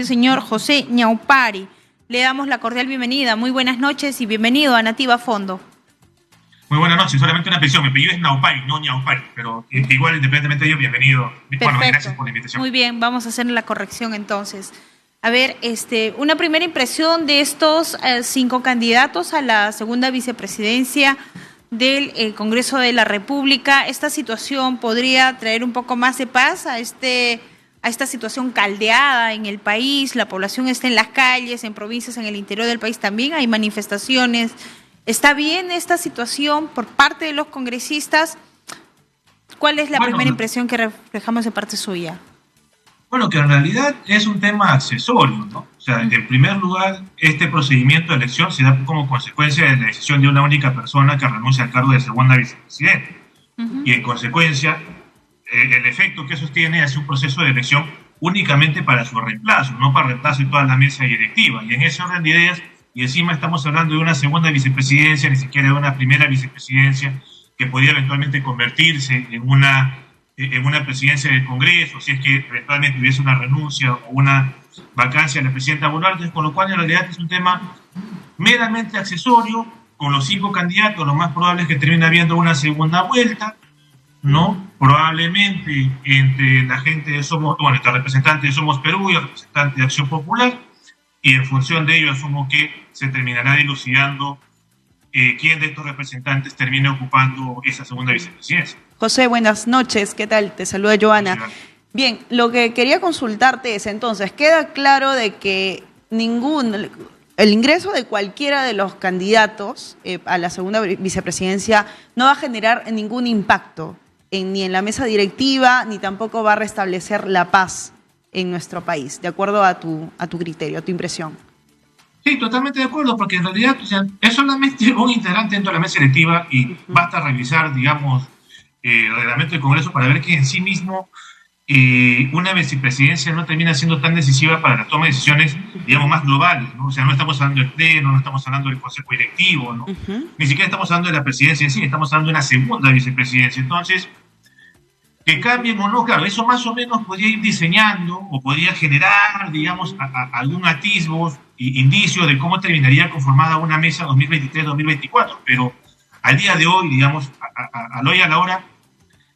El señor José Ñaupari. Le damos la cordial bienvenida. Muy buenas noches y bienvenido a Nativa a Fondo. Muy buenas noches, solamente una petición. Mi apellido es Ñaupari, no Ñaupari, pero igual, independientemente de ello, bienvenido. Perfecto. Bueno, gracias por la invitación. Muy bien, vamos a hacer la corrección entonces. A ver, una primera impresión de estos 5 candidatos a la segunda vicepresidencia del Congreso de la República. ¿Esta situación podría traer un poco más de paz a esta situación caldeada en el país? La población está en las calles, en provincias, en el interior del país también hay manifestaciones. ¿Está bien esta situación por parte de los congresistas? ¿Cuál es la primera impresión que reflejamos de parte suya? Bueno, que en realidad es un tema accesorio, ¿no? O sea, en primer lugar, este procedimiento de elección se da como consecuencia de la decisión de una única persona que renuncia al cargo de segunda vicepresidenta. Y en consecuencia, el efecto que eso tiene es un proceso de elección únicamente para su reemplazo, no para reemplazo de toda la mesa directiva. Y en ese orden de ideas, y encima estamos hablando de una segunda vicepresidencia, ni siquiera de una primera vicepresidencia, que podría eventualmente convertirse en una presidencia del Congreso, si es que eventualmente hubiese una renuncia o una vacancia de la presidenta Boluarte, con lo cual en realidad es un tema meramente accesorio. Con los 5 candidatos, lo más probable es que termine habiendo una segunda vuelta, ¿no? Probablemente entre la gente de entre representantes de Somos Perú y el representante de Acción Popular, y en función de ello asumo que se terminará dilucidando quién de estos representantes termine ocupando esa segunda vicepresidencia. José, buenas noches, ¿qué tal? Te saluda Joana. Bien, lo que quería consultarte es entonces, queda claro de que el ingreso de cualquiera de los candidatos a la segunda vicepresidencia no va a generar ningún impacto ni en la mesa directiva, ni tampoco va a restablecer la paz en nuestro país, de acuerdo a tu criterio, a tu impresión. Sí, totalmente de acuerdo, porque en realidad, o sea, es solamente un integrante dentro de la mesa directiva y basta revisar, digamos, el reglamento del Congreso para ver que en sí mismo una vicepresidencia no termina siendo tan decisiva para la toma de decisiones, digamos, más globales, ¿no? O sea, no estamos hablando del Pleno, no estamos hablando del Consejo Directivo, ¿no? Ni siquiera estamos hablando de la presidencia en sí, estamos hablando de una segunda vicepresidencia. Entonces, que cambien o no, claro, eso más o menos podría ir diseñando o podría generar, digamos, algún atisbo, indicio de cómo terminaría conformada una mesa 2023-2024, pero al día de hoy, digamos, al hoy a la hora,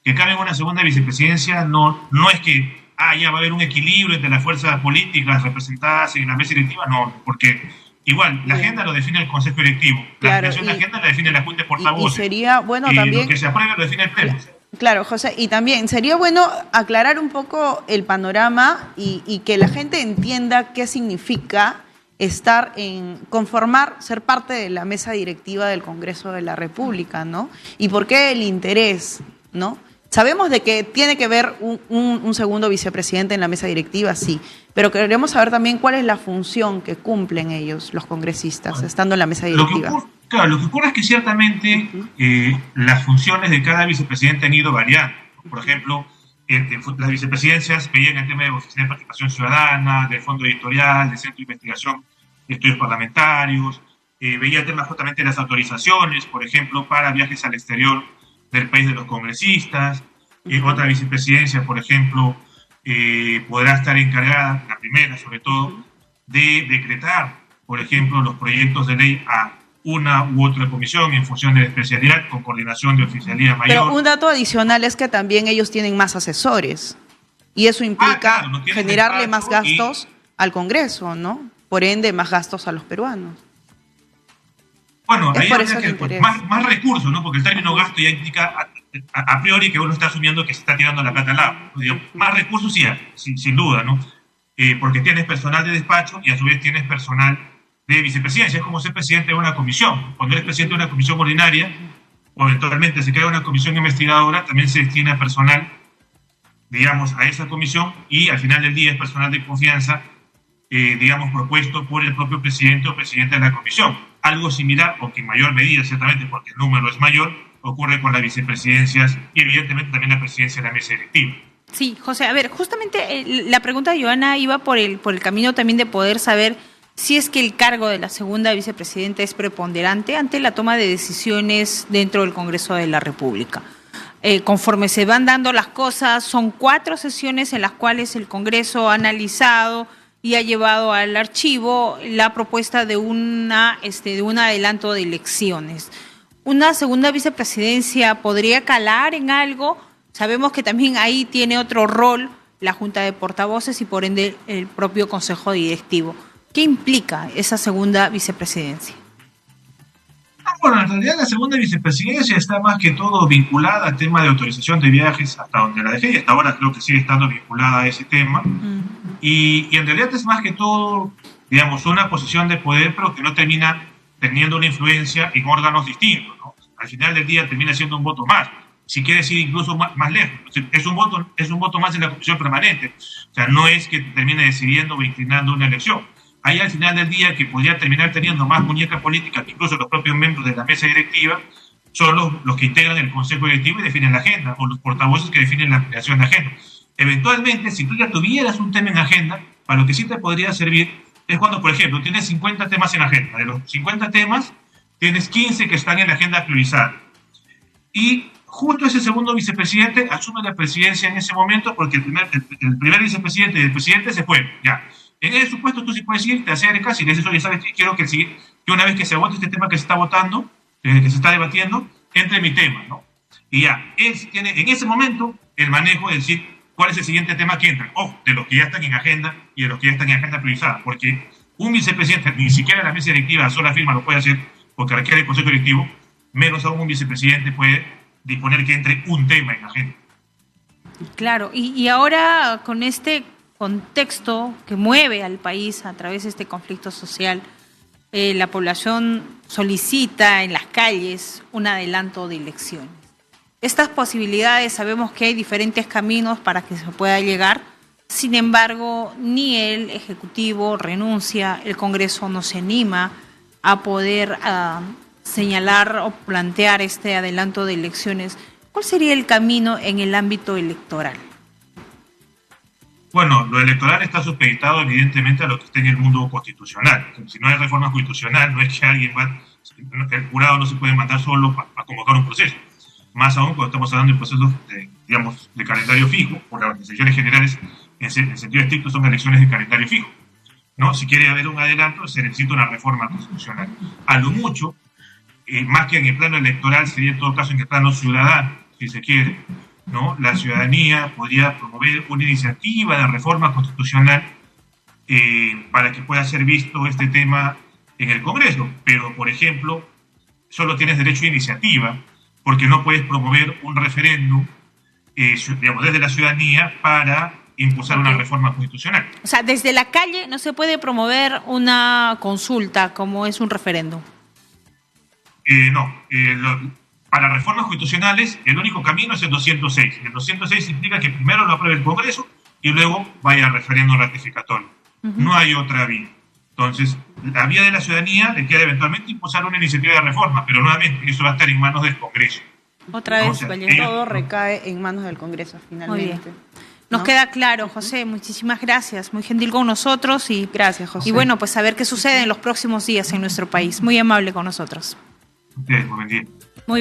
que cambien una segunda vicepresidencia no es que ya va a haber un equilibrio entre las fuerzas políticas representadas en la mesa directiva, no, porque igual la agenda lo define el Consejo Directivo, la creación de agenda la define la Junta de Portavoces, y sería bueno también lo que se apruebe lo define el Pleno. Claro, José, y también sería bueno aclarar un poco el panorama y que la gente entienda qué significa ser parte de la mesa directiva del Congreso de la República, ¿no? Y por qué el interés, ¿no? Sabemos de que tiene que haber un segundo vicepresidente en la mesa directiva, sí, pero queremos saber también cuál es la función que cumplen ellos, los congresistas, estando en la mesa directiva. Lo que ocurre es que ciertamente las funciones de cada vicepresidente han ido variando. Por ejemplo, las vicepresidencias veían el tema de Oficina de Participación Ciudadana, del Fondo Editorial, del Centro de Investigación y Estudios Parlamentarios, veía el tema justamente de las autorizaciones, por ejemplo, para viajes al exterior del país de los congresistas. Otra vicepresidencia, por ejemplo, podrá estar encargada, la primera sobre todo, de decretar, por ejemplo, los proyectos de ley a una u otra comisión en función de la especialidad con coordinación de oficialía mayor. Pero un dato adicional es que también ellos tienen más asesores y eso implica generarle más gastos al Congreso, ¿no? Por ende, más gastos a los peruanos. Bueno, ahí habría que más recursos, ¿no? Porque el término gasto ya indica a priori que uno está asumiendo que se está tirando la plata al lado. Más recursos sí, sin duda, ¿no? Porque tienes personal de despacho y a su vez tienes personal de vicepresidencia. Es como ser presidente de una comisión. Cuando eres presidente de una comisión ordinaria, o eventualmente se crea una comisión investigadora, también se destina personal, digamos, a esa comisión, y al final del día es personal de confianza, digamos, propuesto por el propio presidente o presidente de la comisión. Algo similar, aunque en mayor medida, ciertamente, porque el número es mayor, ocurre con las vicepresidencias y evidentemente también la presidencia de la mesa directiva. Sí, José, a ver, justamente la pregunta de Joana iba por el camino también de poder saber si es que el cargo de la segunda vicepresidenta es preponderante ante la toma de decisiones dentro del Congreso de la República. Conforme se van dando las cosas, son 4 sesiones en las cuales el Congreso ha analizado y ha llevado al archivo la propuesta de un adelanto de elecciones. ¿Una segunda vicepresidencia podría calar en algo? Sabemos que también ahí tiene otro rol la Junta de Portavoces y por ende el propio Consejo Directivo. ¿Qué implica esa segunda vicepresidencia? Bueno, en realidad la segunda vicepresidencia está más que todo vinculada al tema de autorización de viajes, hasta donde la dejé, y hasta ahora creo que sigue estando vinculada a ese tema. Y en realidad es más que todo, digamos, una posición de poder, pero que no termina teniendo una influencia en órganos distintos, ¿no? Al final del día termina siendo un voto más. Si quieres ir incluso más lejos, es un voto más en la comisión permanente. O sea, no es que termine decidiendo o inclinando una elección. Ahí al final del día que podría terminar teniendo más muñeca política que incluso los propios miembros de la mesa directiva son los que integran el consejo directivo y definen la agenda, o los portavoces que definen la creación de agenda. Eventualmente, si tú ya tuvieras un tema en agenda, para lo que sí te podría servir es cuando, por ejemplo, tienes 50 temas en agenda. De los 50 temas, tienes 15 que están en la agenda priorizada. Y justo ese segundo vicepresidente asume la presidencia en ese momento porque el primer vicepresidente y el presidente se fueron. Ya. En ese supuesto tú sí puedes ir, te acercas y le dices, oye, ¿sabes qué? Quiero que una vez que se vote este tema que se está votando, que se está debatiendo, entre mi tema, ¿no? Y ya, él tiene en ese momento el manejo de decir cuál es el siguiente tema que entra. Ojo, de los que ya están en agenda y de los que ya están en agenda priorizada, porque un vicepresidente, ni siquiera la mesa directiva a sola firma lo puede hacer porque requiere el consejo directivo, menos aún un vicepresidente puede disponer que entre un tema en agenda. Claro, y ahora con este contexto que mueve al país a través de este conflicto social, la población solicita en las calles un adelanto de elecciones. Estas posibilidades, sabemos que hay diferentes caminos para que se pueda llegar, sin embargo, ni el Ejecutivo renuncia, el Congreso no se anima a poder señalar o plantear este adelanto de elecciones. ¿Cuál sería el camino en el ámbito electoral? Bueno, lo electoral está supeditado evidentemente a lo que esté en el mundo constitucional. Si no hay reforma constitucional, no es que el jurado no se puede mandar solo a convocar un proceso. Más aún cuando estamos hablando de procesos de calendario fijo, por las elecciones generales, en sentido estricto son elecciones de calendario fijo, ¿no? Si quiere haber un adelanto, se necesita una reforma constitucional. A lo mucho, más que en el plano electoral, sería en todo caso en el plano ciudadano, si se quiere, ¿no? La ciudadanía podría promover una iniciativa de reforma constitucional para que pueda ser visto este tema en el Congreso. Pero, por ejemplo, solo tienes derecho a iniciativa porque no puedes promover un referéndum desde la ciudadanía para impulsar una reforma constitucional. O sea, desde la calle no se puede promover una consulta como es un referéndum. Para reformas constitucionales, el único camino es el 206. El 206 implica que primero lo apruebe el Congreso y luego vaya a referéndum ratificatorio. No hay otra vía. Entonces, la vía de la ciudadanía le queda eventualmente impulsar una iniciativa de reforma, pero nuevamente eso va a estar en manos del Congreso. Otra vez, todo recae en manos del Congreso, finalmente. Muy bien. Nos queda claro, José. Muchísimas gracias. Muy gentil con nosotros. Gracias, José. Y bueno, pues a ver qué sucede en los próximos días en nuestro país. Muy amable con nosotros. Ustedes, buen día.